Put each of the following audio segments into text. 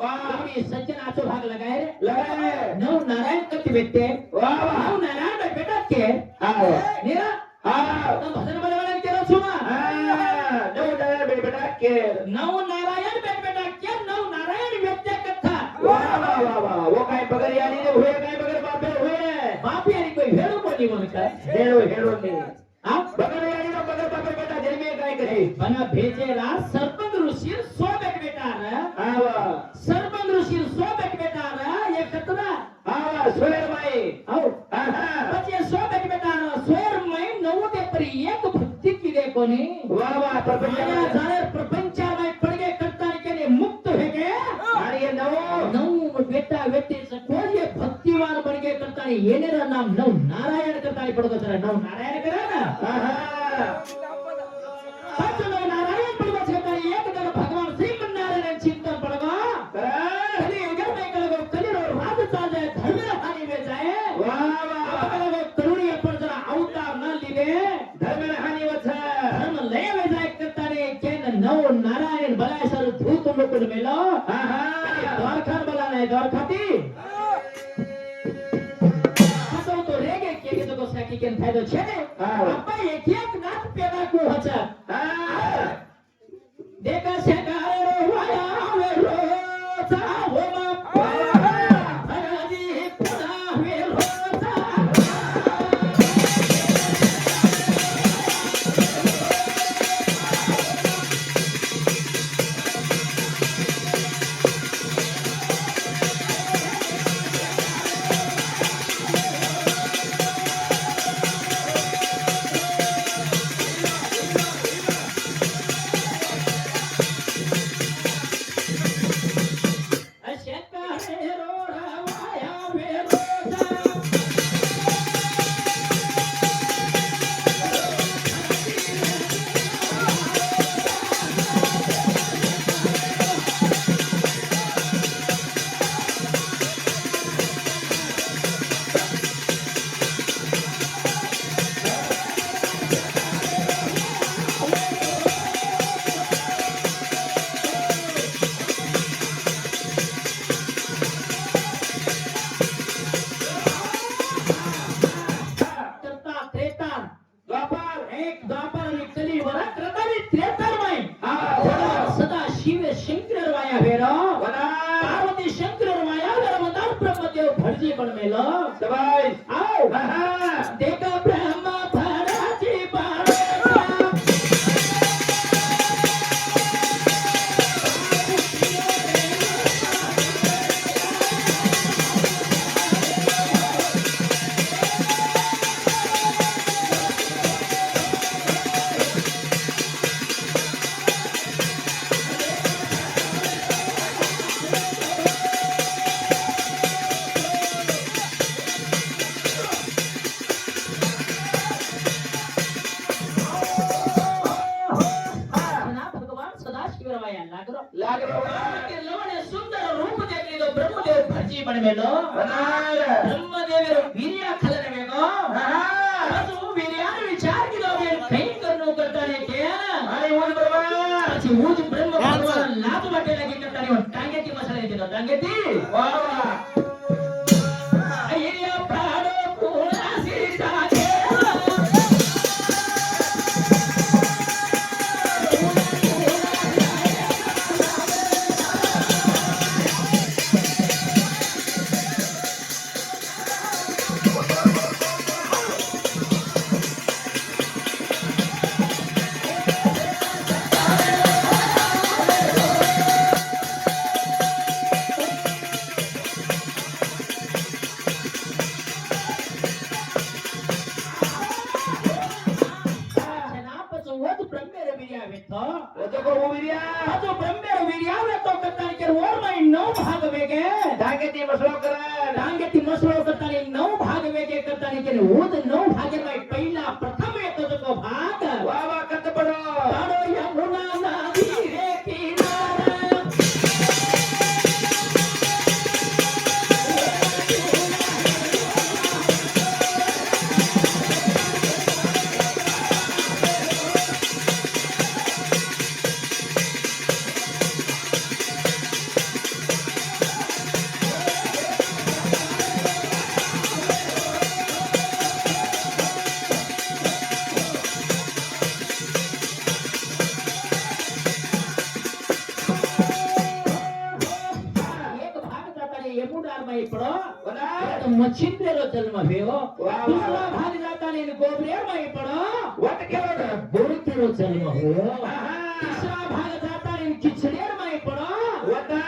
तुम्ही सज्जनाचो भाग लगाए रे लगाए नव नारायण कति भेटते वाह वाह नव नारायण भेटत के हां निरा हां तो भजन बनवायला केलं छो ना नव नारायण बेटा के नव नारायण भेटा के नव नारायण भेटते कथा वाह वाह वाह वाह वो काय बगर यानी ने हुए काय बगर बापे हुए बापी आणि कोई हेडो कोणी म्हणता हेडो हेडो ने हा बगर यानी नो बगर बापे बेटा जन्मे काय करे बना भेजेला सरपंच ऋषी सोबत बेटा रे हां वाह सरपंच ऋषी सोबत बेटा रे एक कतरा हां सोयर बाई हो हां પછી સોબત બેટા સોયર મય નવ તે પરી એક ભક્તિ કીધે કોની वाह वाह માયા જાણે પ્રપંચમાં પડગે કરતા કે મુક્ત હે કે आणि ये નવ બેટા વેટી કોઈ ભક્તિવાન પડગે કરતા એનેરા નામ નવ નારાયण કરતા પડગો જરા નવ નારાયણ કરે ને हां પાછો નવ નારાયણ પડગો છે તો એક દન ભગવાન શ્રી નારાયણ ચિંતન પડગો કલી ઉગર મે કલગો કલી રો રાજ ચાલે ધર્મ હાની વે જાય वाह वाह કલગો કરુણી પર જરા અવતાર ન લીધે धर्म हानी वथा ધર્મ લેવે જાય કરતા રે કેન નવ નારાયણ બલાસર ધૂત મુકુડ મેલો हां हां દ્વારકા બલાને દ્વારકાતી તો તો રેગે કે તો સાકી કેન ફાયદો છે ને આપા એક એક નાથ પેદા કો હચા हां દેખા છે ગારો વાયા આવે રોતા હોમા હરાજી પુના વે રોતા माही पडो होणार. मच्छिंद्रेरो जन्म भेव वा. दुसरा भाग जाताना गोबरेर माही पडो वाट केलं बोरतेरो जन्म होयो आहा. तिसरा भाग जाताना किचडेर माही पडो वाटा.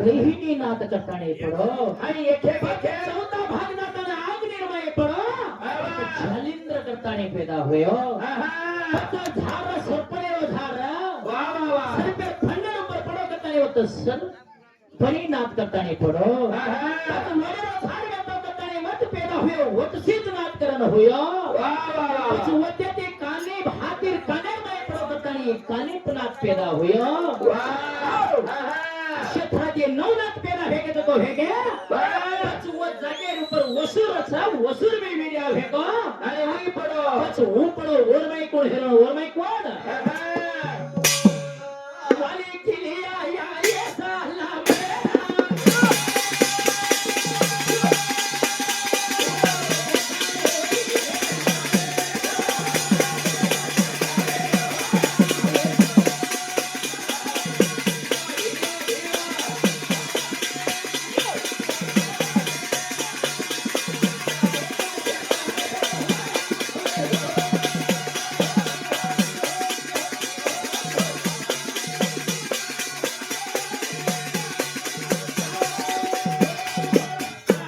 गृहिणी नाथ करताना पडो आणि एके बाके. चौथा भाग जाताना आग्नेर माही पडो आवा. जालिंद्र करताना पैदा होयो आहा. आता झाड सरपणेरो झाड वा वा वा. सरपे खंडन पर पडो करताना होत सर परिनाथ करताना पडो आहा. आता वडेरो झाड व्यापक करताना मत पैदा होयो वत सिद्ध नाथ करन होयो वा वा वा. પછી વચ્ચે તે કાને ભાતીર કાને માં પ્રગટાણી કાને પનાત પેદા હોયો वाव. आहा. ક્ષેત્રાજી નવનાથ પેદા हेगे तो हेगे बस. પછી वो जागे ઉપર વસુર છે વસુર મે વીર્યા हेगो आणि उई पडो. પછી હું પડો ઓરમાઈ કોણ હેરો ઓરમાઈ કોણ आहा. વાલી ખીલિયા या ये साला मेरा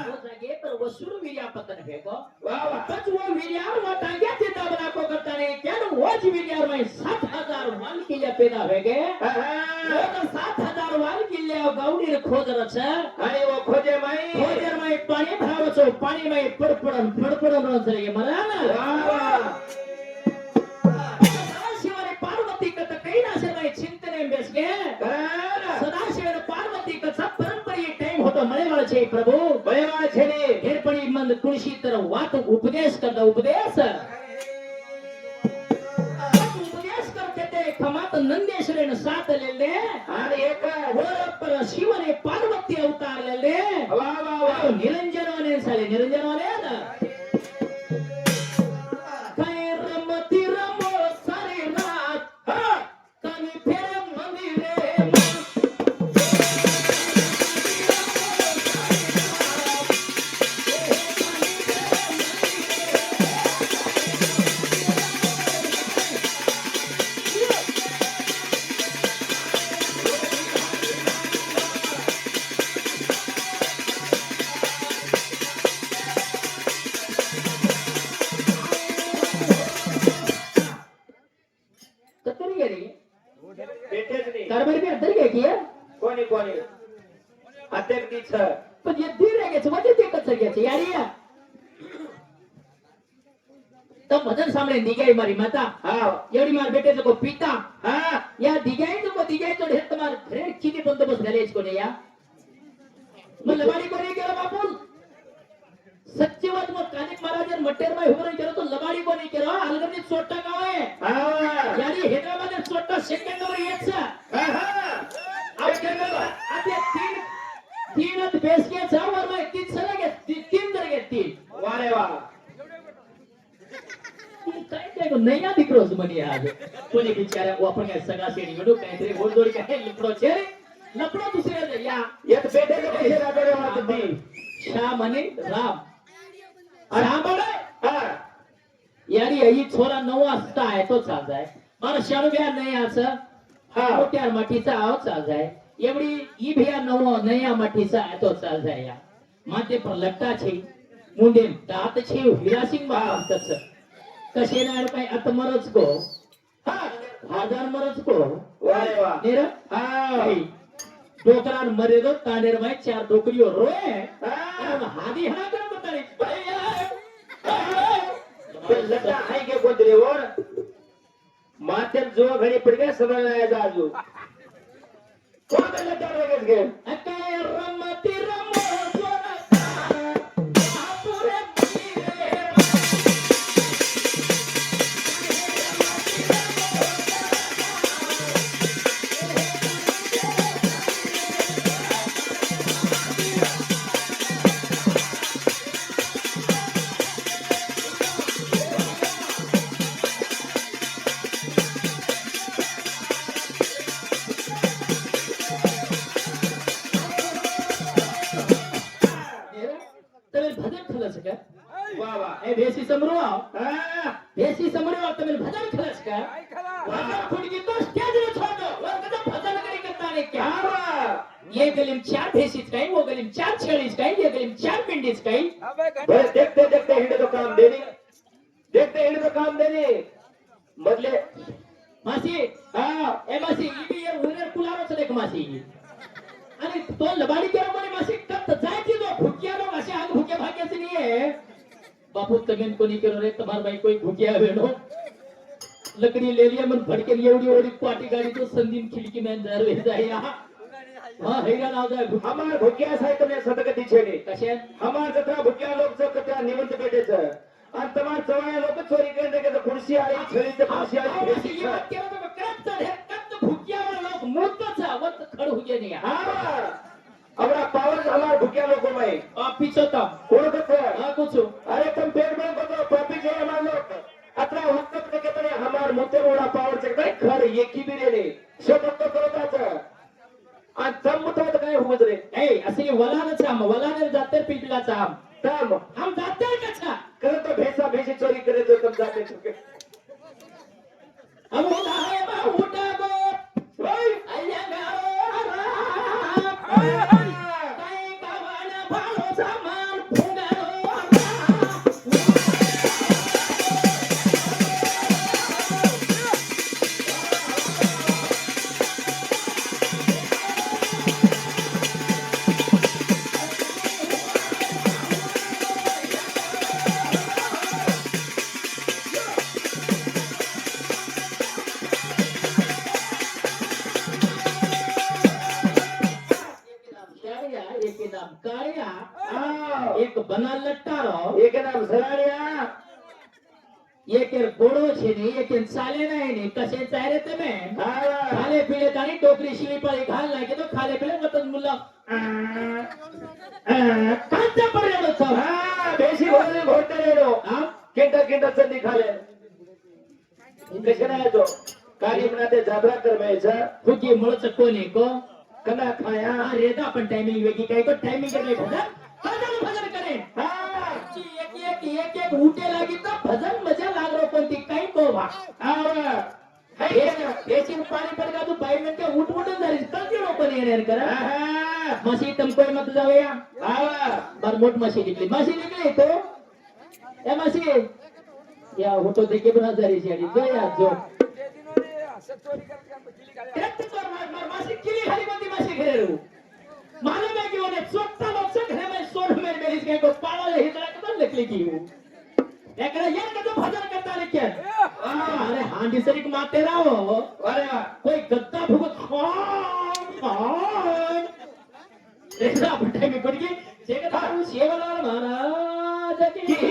वो जागे पर वसुर वीर्या पतन हेगो वा वा. પછી वो વીર્યાર વાટાગ્યા તે દાબરાકો કરતાને કેનો વોજ વીર્યાર માં 7000 વાલ કિલ્લા પેદા हेगे आहा. वो तो 7000 वाल किल्ल्या गावडीर खोजर છે आणि वो खोजे माई. खोजर માં પાણી ભરાવો છો પાણી માં પડપડન રહે મરા ना वा वा. सदाशिवाने पार्वती कथा काही ना असेल नाही चिंतने बेसगे करा. सदाशिवाने पार्वती कथा परंपरे टाइम होतो मळेवाळ છે प्रभु बळेवाळ छेने. हेरपणी मंद कुणशी तर वात उपदेश करता उपदेश करते ते खमात नंदेश्वरेने साथ लेले आणि एक. वर पर शिवने पार्वती अवतार लेले वा वा वा. निरंजनवाने साले निरंजनवाने ना काय रमती रमो सारी रात हा. कानी फेरे मंदिरे कतरी गेली भेटेच नाही. कारभारी बी अద్దరి की कोणी कोणी अत्यंतीच. पण ये धीर घ्यायचं म्हणजे ते कसं घ्यायचं यार या तो भजन सामने दिगाई मारी माता हा. एवढी मार भेटेचं को पिता हा. या दिगाईचं को दिगाईचं हे तुम्हाला घरे किती बंदोबस्त घालायच कोणी या मग लबाडी कोणी केलं बापून सच्ची बात मग कानिक महाराज मटेर माय होऊन केलं तो लबाडी कोणी केलं अलगनी चोट्टा गाव आहे हा. यानी हैदराबाद चोट्टा सेकंदावर यायचं आहा. आता तीन बेस घ्यायचा वर माय तीन सर घे तीन जर घे तीन वा रे वा. काय काय नैया दिक्रोस म्हणे आज कोणी बिचारा आपण काय सगळा शेणी मिळू काहीतरी गोडदोडी काय लपडो छे लपडो दुसऱ्या या एक भेटेचे पैसे राबडे वाटत ती. शा म्हणे राम राम बोले हा. यारी ही छोरा 9 वाजता आहे तो चाल आहे मारा शाळू ब्या नाही असं हा. मोठ्या माठीचा आव चाल जाय एवढी ई भैया 9 नया माठीचा आहे तो चाल जाय या माते पर लट्टा छे मुंडे दात छे हिरासिंग बातच कसे ना काय आत्मरच को हा. हजार मरच को वा रे वा. नेर हा. डोकरान मरे दो तांडेर माय 4 डोकरीओ रोए हा. हादी हना कर बताई पण लटा आहे के गोदरेवर मातेर जो घडी पडगे सगळं नाही जाजू. कोण लटा लगेच घे. अके रमती रमो जोरता आपुरे मंदिरे ए भेसी समरू हा, भेसी समरू તમે ભજન ખરસ का ભજન ખુડકી તો સ્ટેજ ને છોડો और कदा भजन करी करता ने क्या हा. ये गलीम चार भेसीच काही वो गलीम चार छेळीच काही ये गलीम चार पिंडीच काही बस देखते देखते हिंडे तो काम देनी, देखते हिंडे तो काम देनी. मधले मासी हा, ए मासी इबी ये उरेर कुलारोच लेक मासी आणि तो लबाडी केरो म्हणे मासी कत जायची तो भुकियारो मासी आग भुक्या भाग्याचे नाहीये बापू तगेन कोणी केरो रे तुम्हार बाई कोई भुकिया वेणो लकड़ी ले लिया मन फड़के एवढी एवढी पाटी गाडी तो संदीन खिडकी में अंदर वे जाया हां हैराण आव जाय हमार भुकिया साहित्य ने सतगती छेडे. कशे हमार जत्रा भुकिया लोक कथा निवंत पेटेचं आणि तमार चवया लोक चोरी करणे के खुर्सी आली छळीचे खुर्सी आली मासी ये बात केरो तो करत चढ हे कत भुकियावर लोक मूर्तचा वत खड हुगे नाही हा. हमरा पावर हमार भुकिया लोको में पिछोता कोण कथा हां कुछ अरे तुम पेट में बतो पापी जे हमार लोक अत्रा हुक्कत के तने हमार मोते मोडा पावर चकताय खर एकी बिरेने शोभत करताच आणि तंबुतात काय होत रे ए असली वलानच आम वलाने जाते पिपलाचा आम तम हम जाते कसा करत भेसा भेसी चोरी करे तो तुम जाते चुके. हम उठाए बा उठा गो ओय अय्या गाओ काय गावान भालो सामान फुगारो एक नाम काळ्या आ एक बना लट्टारो एक नाम सराणिया एक गोडो छे ने एक साले नाही ने कसे चायरे તમે हा खाले पीले तानी टोकरी शिवी पर घाल लागे तो खाले पीले मतन मुल्ला कांचा पडलेलो सब हा भेसी भरले घोटे रेडो हा किंटा किंटा चंदी खाले कशे नाही तो काली मनाते जात्रा करवायचा फुकी मुळच कोणी को कना खाया हा रेदा पण टायमिंग वेगी काय को टायमिंग करले भजन भजन करे हा एक एक उठे लागी तर भजन मजा लागरो पण ती काही को भा आवा देशीन पाणी पडगा तू 5 मिनिटे उठ उठून झाली कळती पण येणार करा आहा मासी तमकोय मत जाऊया आवा बार मोठ मासी निकली तो ए मासी या होतो देखे पण हजारी शेडी जो या जो करेक्ट कर मार मासी किली खाली मध्ये मासी घरे रू मालूम है कि वो ने चोट्टा लोग से घरे में सोन में मेरी के को पाला ले हितरा कदम निकली की एकरा ये कदम भजन करता लेकिन अरे हांडी सरिक माते राहो अरे कोई गद्दा भुगत खान रेखा बट्टे में पड़ गई सेकदारू सेवलाल महाराज की